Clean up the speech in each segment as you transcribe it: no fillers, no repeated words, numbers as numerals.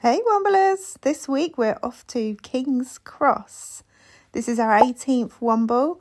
Hey Womblers! This week we're off to Kings Cross. This is our 18th Womble.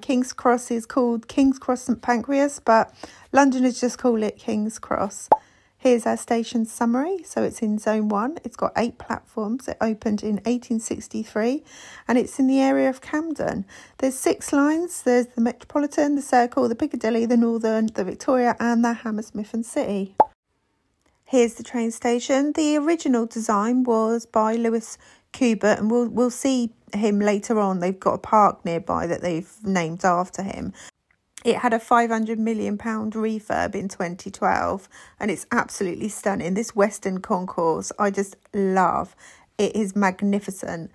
Kings Cross is called Kings Cross and Pancras, but Londoners just call it Kings Cross. Here's our station summary. So it's in Zone 1. It's got 8 platforms. It opened in 1863 and it's in the area of Camden. There's 6 lines. There's the Metropolitan, the Circle, the Piccadilly, the Northern, the Victoria and the Hammersmith and City. Here's the train station. The original design was by Lewis Cubbit, and we'll see him later on. They've got a park nearby that they've named after him. It had a £500 million refurb in 2012 and it's absolutely stunning. This Western concourse I just love. It is magnificent.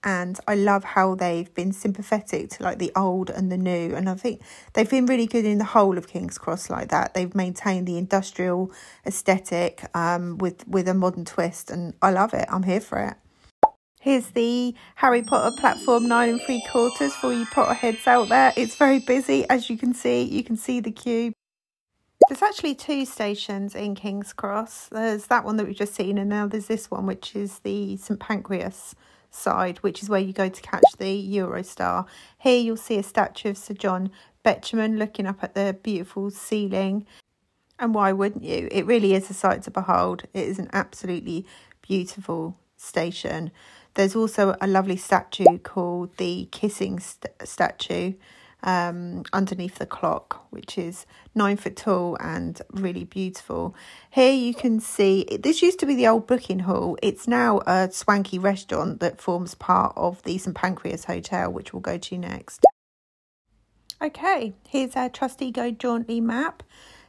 And I love how they've been sympathetic to like the old and the new. And I think they've been really good in the whole of King's Cross like that. They've maintained the industrial aesthetic with a modern twist. And I love it. I'm here for it. Here's the Harry Potter platform 9 3/4 for you Potterheads out there. It's very busy, as you can see. You can see the queue. There's actually 2 stations in King's Cross. There's that one that we've just seen, and now there's this one, which is the St Pancras side, which is where you go to catch the Eurostar. Here you'll see a statue of Sir John Betjeman looking up at the beautiful ceiling. And why wouldn't you? It really is a sight to behold. It is an absolutely beautiful station. There's also a lovely statue called the Kissing statue underneath the clock, which is 9 foot tall and really beautiful. Here you can see, this used to be the old booking hall. It's now a swanky restaurant that forms part of the St Pancras Hotel, which we'll go to next. Okay, here's our trusty Go Jauntly map.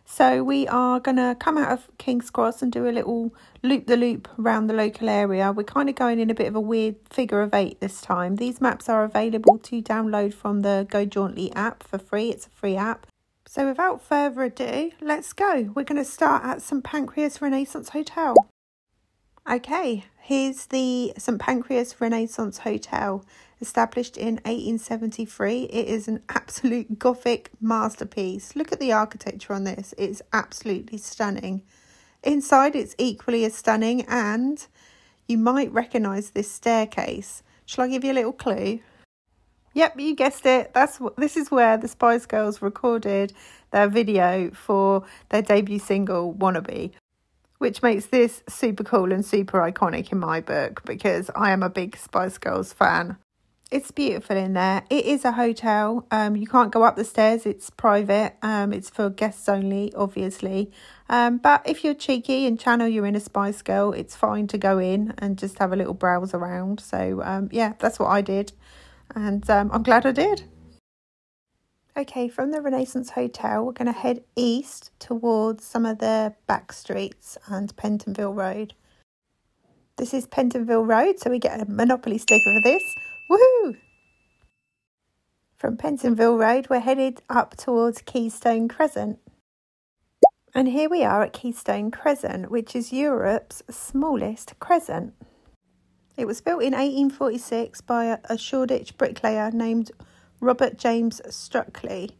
So we are going to come out of King's Cross and do a little loop-the-loop around the local area. We're kind of going in a bit of a weird figure of 8 this time. These maps are available to download from the Go Jauntly app for free. It's a free app. So without further ado, let's go. We're going to start at St Pancras Renaissance Hotel. Okay, here's the St Pancras Renaissance Hotel. Established in 1873, it is an absolute Gothic masterpiece. Look at the architecture on this. It's absolutely stunning. Inside, it's equally as stunning, and you might recognise this staircase. Shall I give you a little clue? Yep, you guessed it. This is where the Spice Girls recorded their video for their debut single, Wannabe, which makes this super cool and super iconic in my book because I am a big Spice Girls fan. It's beautiful in there. It is a hotel. You can't go up the stairs. It's private. It's for guests only, obviously. But if you're cheeky and channel you're in a Spice Girl, it's fine to go in and just have a little browse around. So, yeah, that's what I did. And I'm glad I did. Okay, from the Renaissance Hotel, we're going to head east towards some of the back streets and Pentonville Road. This is Pentonville Road, so we get a Monopoly sticker for this. Woohoo! From Pentonville Road, we're headed up towards Keystone Crescent. And here we are at Keystone Crescent, which is Europe's smallest crescent. It was built in 1846 by a Shoreditch bricklayer named Robert James Struckley.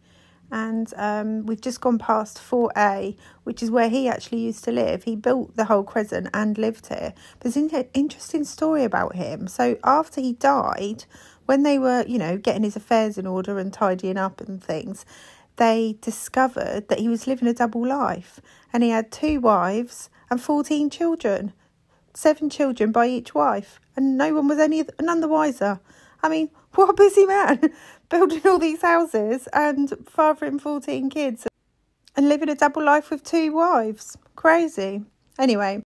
And we've just gone past 4A, which is where he actually used to live. He built the whole crescent and lived here. There's an interesting story about him. So after he died, when they were, getting his affairs in order and tidying up and things, they discovered that he was living a double life. And he had 2 wives and 14 children. 7 children by each wife. And no one was none the wiser. I mean, what a busy man, building all these houses and fathering 14 kids and living a double life with 2 wives. Crazy. Anyway,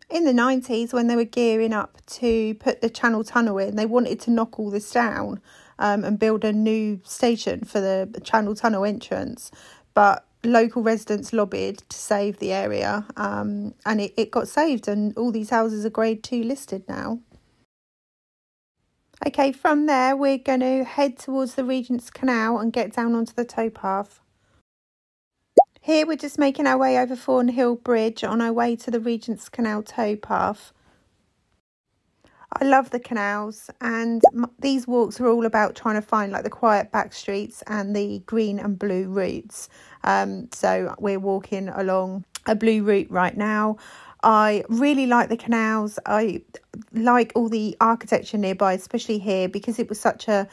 in the 90s, when they were gearing up to put the Channel Tunnel in, they wanted to knock all this down and build a new station for the Channel Tunnel entrance. But local residents lobbied to save the area and it got saved, and all these houses are Grade 2 listed now. Okay, from there, we're going to head towards the Regents Canal and get down onto the towpath. Here, we're just making our way over Thornhill Bridge on our way to the Regents Canal towpath. I love the canals, and these walks are all about trying to find like the quiet back streets and the green and blue routes. So we're walking along a blue route right now. I really like the canals. I like all the architecture nearby, especially here, because it was such a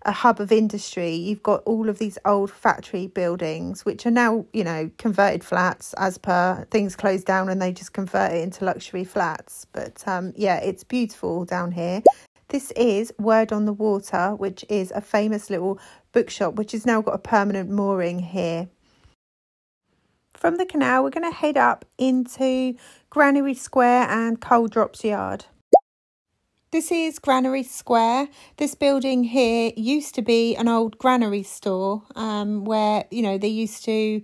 hub of industry. You've got all of these old factory buildings, which are now, you know, converted flats as per things closed down and they just convert it into luxury flats. But yeah, it's beautiful down here. This is Word on the Water, which is a famous little bookshop, which has now got a permanent mooring here. From the canal, we're going to head up into Granary Square and Coal Drops Yard. This is Granary Square. This building here used to be an old granary store where, you know, they used to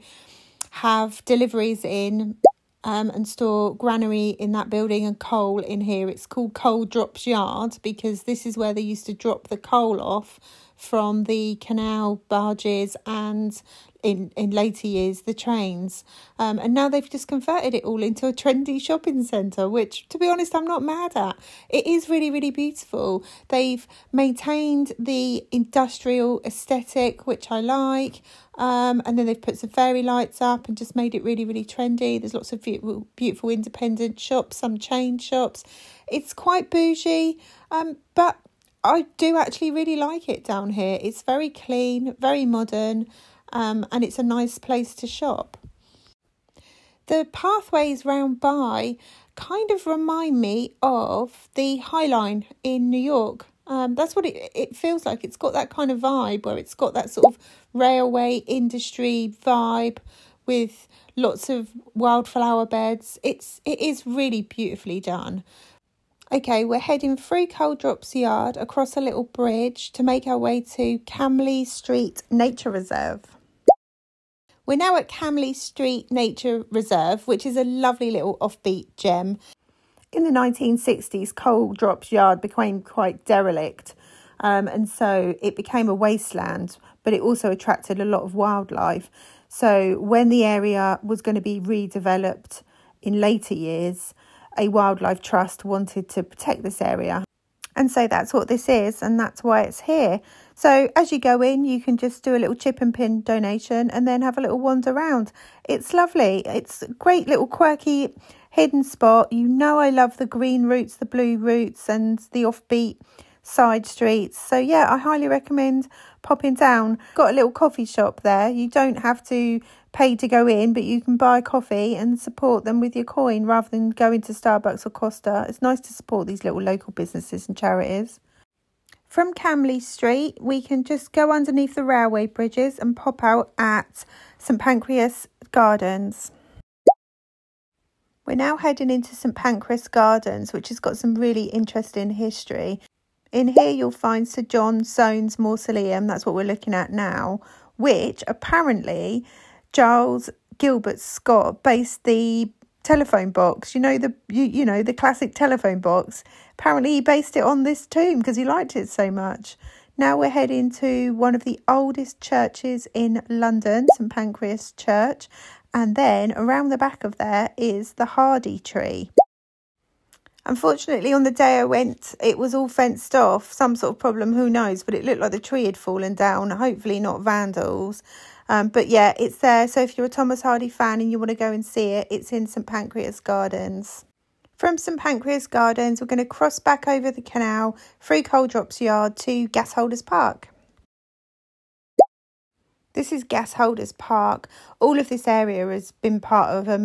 have deliveries in and store granary in that building and coal in here. It's called Coal Drops Yard because this is where they used to drop the coal off from the canal barges and in later years the trains, and now they've just converted it all into a trendy shopping centre, which, to be honest, I'm not mad at. It is really, really beautiful. They've maintained the industrial aesthetic, which I like, and then they've put some fairy lights up and just made it really, really trendy. There's lots of beautiful, beautiful independent shops, some chain shops. It's quite bougie, but I do actually really like it down here. It's very clean, very modern, and it's a nice place to shop. The pathways round by kind of remind me of the High Line in New York. That's what it feels like. It's got that kind of vibe where it's got that sort of railway industry vibe with lots of wildflower beds. It is really beautifully done. Okay, we're heading through Coal Drops Yard across a little bridge to make our way to Camley Street Nature Reserve. We're now at Camley Street Nature Reserve, which is a lovely little offbeat gem. In the 1960s, Coal Drops Yard became quite derelict, and so it became a wasteland, but it also attracted a lot of wildlife. So when the area was going to be redeveloped in later years, a wildlife trust wanted to protect this area. And so that's what this is, and that's why it's here. So as you go in, you can just do a little chip and pin donation and then have a little wander around. It's lovely. It's a great little quirky hidden spot. You know I love the green routes, the blue routes and the offbeat side streets. So yeah, I highly recommend popping down. Got a little coffee shop there. You don't have to pay to go in, but you can buy coffee and support them with your coin rather than going to Starbucks or Costa. It's nice to support these little local businesses and charities. From Camley Street, we can just go underneath the railway bridges and pop out at St Pancras Gardens. We're now heading into St Pancras Gardens, which has got some really interesting history. In here you'll find Sir John Soane's Mausoleum. That's what we're looking at now, which apparently Giles Gilbert Scott based the telephone box. You know the classic telephone box. Apparently he based it on this tomb because he liked it so much. Now we're heading to one of the oldest churches in London, St Pancras Church, and then around the back of there is the Hardy tree. Unfortunately, on the day I went, it was all fenced off. Some sort of problem, who knows? But it looked like the tree had fallen down. Hopefully not vandals. But yeah, it's there. So if you're a Thomas Hardy fan and you want to go and see it, it's in St Pancras Gardens. From St Pancras Gardens, we're going to cross back over the canal through Coal Drops Yard to Gasholders Park. This is Gasholders Park. All of this area has been part of a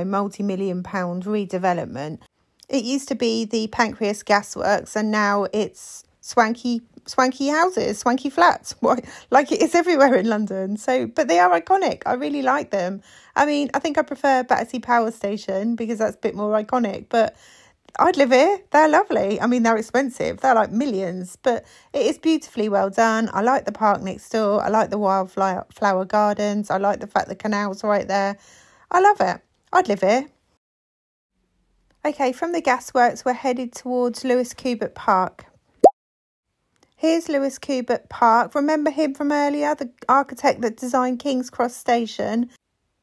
multi-million-pound redevelopment. It used to be the Pancras Gasworks, and now it's swanky houses, swanky flats, like it is everywhere in London. So, but they are iconic. I really like them. I mean, I think I prefer Battersea Power Station because that's a bit more iconic, but I'd live here. They're lovely. I mean, they're expensive. They're like millions, but it is beautifully well done. I like the park next door. I like the wildflower gardens. I like the fact the canal's right there. I love it. I'd live here. Okay, from the gasworks, we're headed towards Lewis Cubbit Park. Here's Lewis Cubbit Park. Remember him from earlier, the architect that designed Kings Cross Station?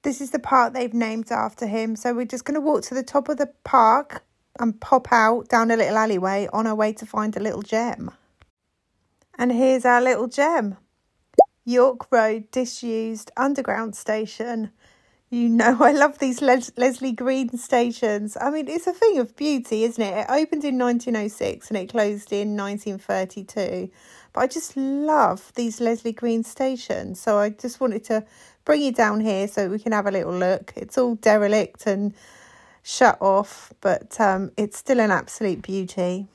This is the park they've named after him. So we're just going to walk to the top of the park and pop out down a little alleyway on our way to find a little gem. And here's our little gem. York Road Disused Underground Station. You know, I love these Leslie Green stations. I mean, it's a thing of beauty, isn't it? It opened in 1906 and it closed in 1932. But I just love these Leslie Green stations. So I just wanted to bring you down here so we can have a little look. It's all derelict and shut off, but it's still an absolute beauty.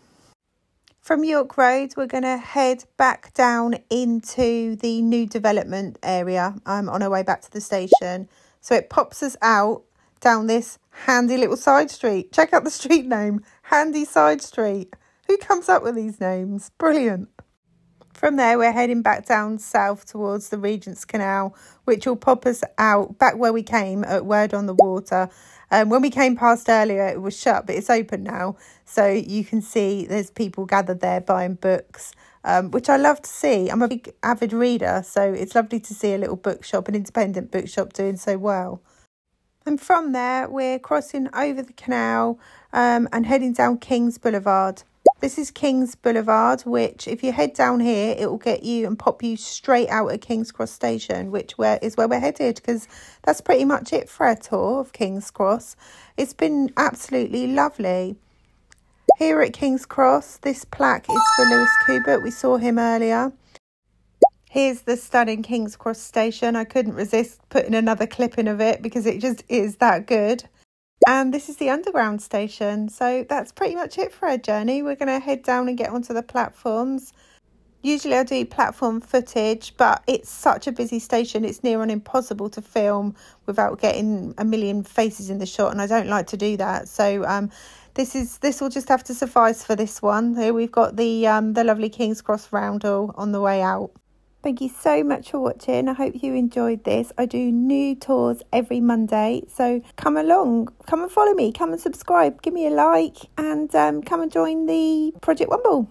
From York Road, we're going to head back down into the new development area on our way back to the station. So it pops us out down this handy little side street. Check out the street name, Handy Side Street. Who comes up with these names? Brilliant. From there, we're heading back down south towards the Regents Canal, which will pop us out back where we came at Word on the Water. When we came past earlier, it was shut, but it's open now. So you can see there's people gathered there buying books, which I love to see. I'm a big avid reader, so it's lovely to see a little bookshop, an independent bookshop doing so well. And from there, we're crossing over the canal and heading down Kings Boulevard. This is Kings Boulevard, which if you head down here, it will get you and pop you straight out at Kings Cross Station, which is where we're headed, because that's pretty much it for our tour of Kings Cross. It's been absolutely lovely. Here at Kings Cross, this plaque is for Lewis Cubbit. We saw him earlier. Here's the stunning Kings Cross Station. I couldn't resist putting another clip in of it because it just is that good. And this is the Underground station. So that's pretty much it for our journey. We're going to head down and get onto the platforms. Usually I do platform footage, but it's such a busy station. It's near on impossible to film without getting a million faces in the shot. And I don't like to do that. So this will just have to suffice for this one. Here we've got the lovely Kings Cross roundel on the way out. Thank you so much for watching. I hope you enjoyed this. I do new tours every Monday, so come along, come and follow me, come and subscribe, give me a like, and come and join the Project Womble.